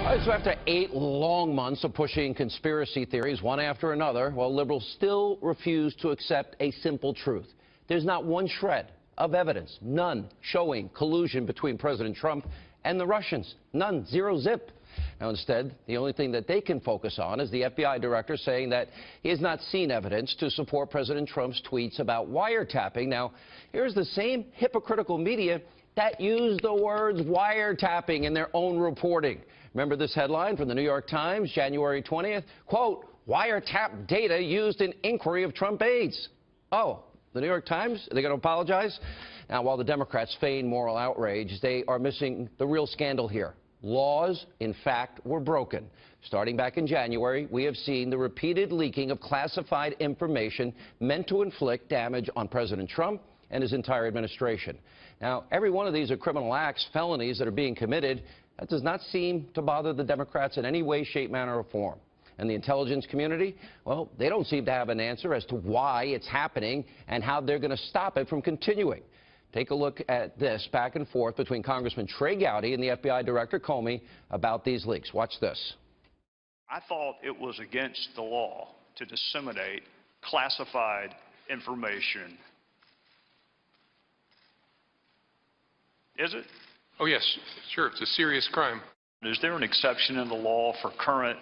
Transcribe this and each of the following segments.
All right, so after 8 long months of pushing conspiracy theories one after another, well, liberals still refuse to accept a simple truth. There's not one shred of evidence, none, showing collusion between President Trump and the Russians. None, zero zip. Now, instead, the only thing that they can focus on is the FBI director saying that he has not seen evidence to support President Trump's tweets about wiretapping. Now, here's the same hypocritical media that used the words wiretapping in their own reporting. Remember this headline from the New York Times, January 20th? Quote, wiretap data used in inquiry of Trump aides. Oh, the New York Times? Are they going to apologize? Now, while the Democrats feign moral outrage, they are missing the real scandal here. Laws, in fact, were broken. Starting back in January, we have seen the repeated leaking of classified information meant to inflict damage on President Trump and his entire administration. Now, every one of these are criminal acts, felonies that are being committed. That does not seem to bother the Democrats in any way, shape, manner, or form. And the intelligence community, well, they don't seem to have an answer as to why it's happening and how they're going to stop it from continuing. Take a look at this back and forth between Congressman Trey Gowdy and the FBI Director Comey about these leaks. Watch this. I thought it was against the law to disseminate classified information. Is it? Oh, yes, sure. It's a serious crime. Is there an exception in the law for current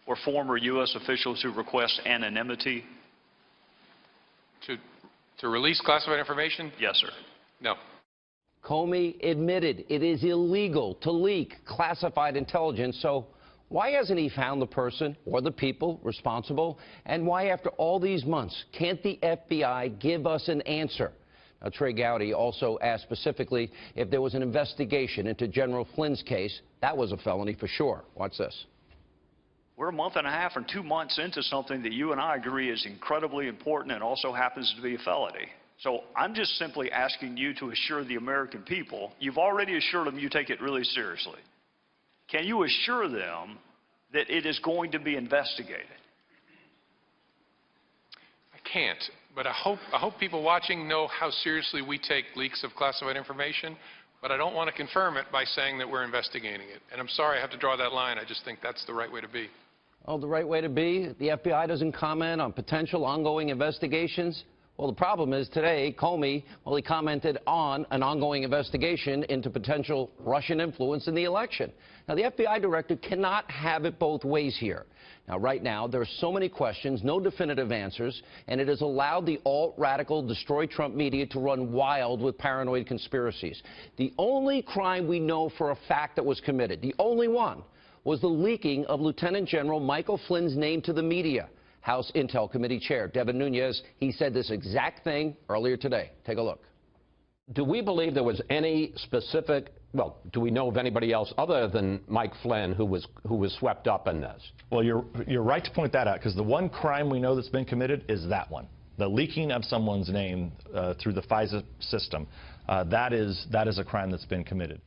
or former U.S. officials who request anonymity? To release classified information? Yes, sir. No. Comey admitted it is illegal to leak classified intelligence, so why hasn't he found the person or the people responsible? And why, after all these months, can't the FBI give us an answer? Now, Trey Gowdy also asked specifically if there was an investigation into General Flynn's case. That was a felony for sure. Watch this. We're a month and a half or 2 months into something that you and I agree is incredibly important and also happens to be a felony. So I'm just simply asking you to assure the American people, you've already assured them you take it really seriously. Can you assure them that it is going to be investigated? I can't, but I hope people watching know how seriously we take leaks of classified information, but I don't want to confirm it by saying that we're investigating it. And I'm sorry I have to draw that line. I just think that's the right way to be. Oh, the right way to be? The FBI doesn't comment on potential ongoing investigations? Well, the problem is today, Comey, well, he commented on an ongoing investigation into potential Russian influence in the election. Now, the FBI director cannot have it both ways here. Now, right now, there are so many questions, no definitive answers, and it has allowed the alt-radical, destroy Trump media to run wild with paranoid conspiracies. The only crime we know for a fact that was committed, the only one, was the leaking of Lieutenant General Michael Flynn's name to the media. House Intel Committee Chair Devin Nunes, he said this exact thing earlier today. Take a look. Do we believe there was any specific, well, do we know of anybody else other than Mike Flynn who was swept up in this? Well, you're right to point that out, because the one crime we know that's been committed is that one. The leaking of someone's name through the FISA system. That is a crime that's been committed.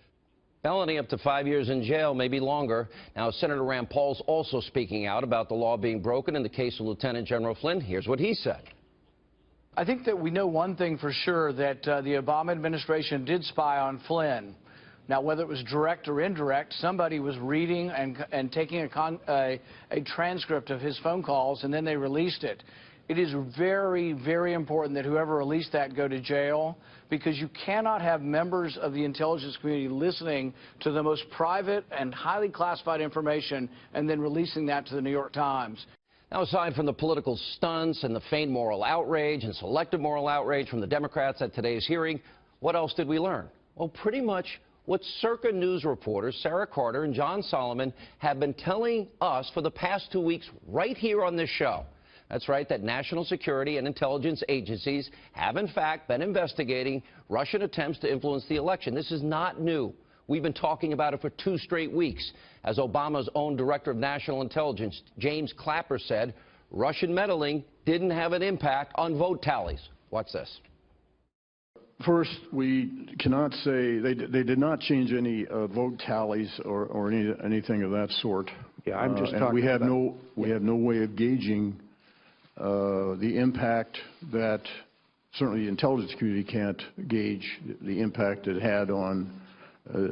Felony up to 5 years in jail, maybe longer. Now, Senator Rand Paul's also speaking out about the law being broken in the case of Lieutenant General Flynn. Here's what he said. I think that we know one thing for sure, that the Obama administration did spy on Flynn. Now, whether it was direct or indirect, somebody was reading and taking a transcript of his phone calls, and then they released it. It is very, very important that whoever released that go to jail, because you cannot have members of the intelligence community listening to the most private and highly classified information and then releasing that to the New York Times. Now, aside from the political stunts and the feigned moral outrage and selective moral outrage from the Democrats at today's hearing, what else did we learn? Well, pretty much what Circa News reporters Sarah Carter and John Solomon have been telling us for the past 2 weeks right here on this show. That's right, that national security and intelligence agencies have, in fact, been investigating Russian attempts to influence the election. This is not new. We've been talking about it for 2 straight weeks. As Obama's own Director of National Intelligence, James Clapper, said, Russian meddling didn't have an impact on vote tallies. Watch this. First, we cannot say they did not change any vote tallies or anything of that sort. Yeah, I'm just talking we have no way of gauging the impact that certainly the intelligence community can't gauge the impact it had on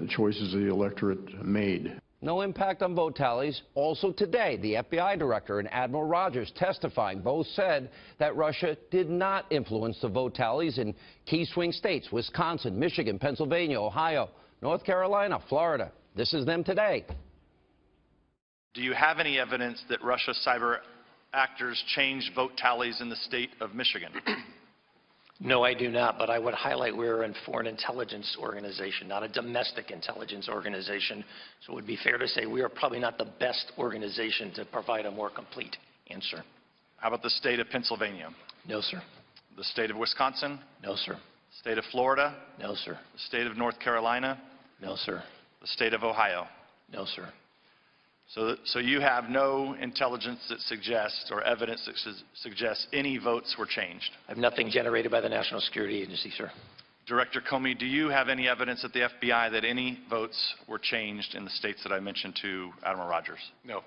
choices the electorate made. No impact on vote tallies. Also today, the FBI director and Admiral Rogers testifying both said that Russia did not influence the vote tallies in key swing states: Wisconsin, Michigan, Pennsylvania, Ohio, North Carolina, Florida. This is them today. Do you have any evidence that Russia's cyber actors changed vote tallies in the state of Michigan? No, I do not, but I would highlight we're a foreign intelligence organization, not a domestic intelligence organization. So it would be fair to say we are probably not the best organization to provide a more complete answer. How about the state of Pennsylvania? No, sir. The state of Wisconsin? No, sir. State of Florida? No, sir. The state of North Carolina? No, sir. The state of Ohio? No, sir. So you have no intelligence that suggests or evidence that suggests any votes were changed? I have nothing generated by the National Security Agency, sir. Director Comey, do you have any evidence at the FBI that any votes were changed in the states that I mentioned to Admiral Rogers? No.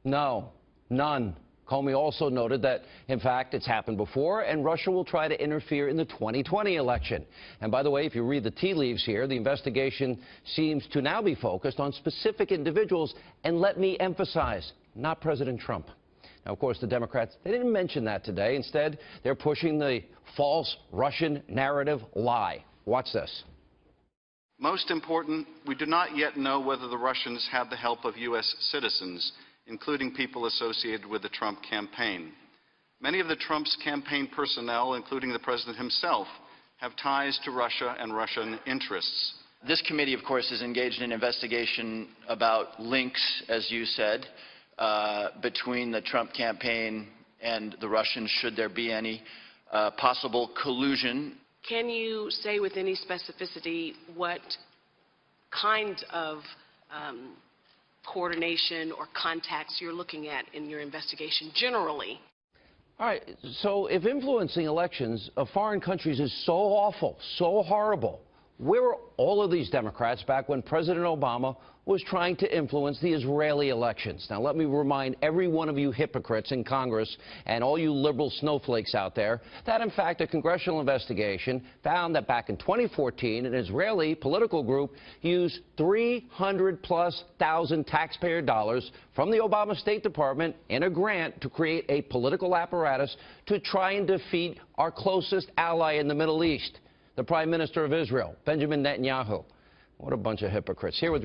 No, none. Comey also noted that, in fact, it's happened before, and Russia will try to interfere in the 2020 election. And by the way, if you read the tea leaves here, the investigation seems to now be focused on specific individuals, and let me emphasize, not President Trump. Now, of course, the Democrats, they didn't mention that today. Instead, they're pushing the false Russian narrative lie. Watch this. Most important, we do not yet know whether the Russians had the help of U.S. citizens, including people associated with the Trump campaign. Many of the Trump's campaign personnel, including the president himself, have ties to Russia and Russian interests. This committee, of course, is engaged in an investigation about links, as you said, between the Trump campaign and the Russians, should there be any possible collusion. Can you say with any specificity what kind of coordination or contacts you're looking at in your investigation generally? All right, so if influencing elections of foreign countries is so awful, so horrible, where were all of these Democrats back when President Obama was trying to influence the Israeli elections? Now, let me remind every one of you hypocrites in Congress and all you liberal snowflakes out there that, in fact, a congressional investigation found that back in 2014, an Israeli political group used 300,000+ taxpayer dollars from the Obama State Department in a grant to create a political apparatus to try and defeat our closest ally in the Middle East, the Prime Minister of Israel, Benjamin Netanyahu. What a bunch of hypocrites. Here with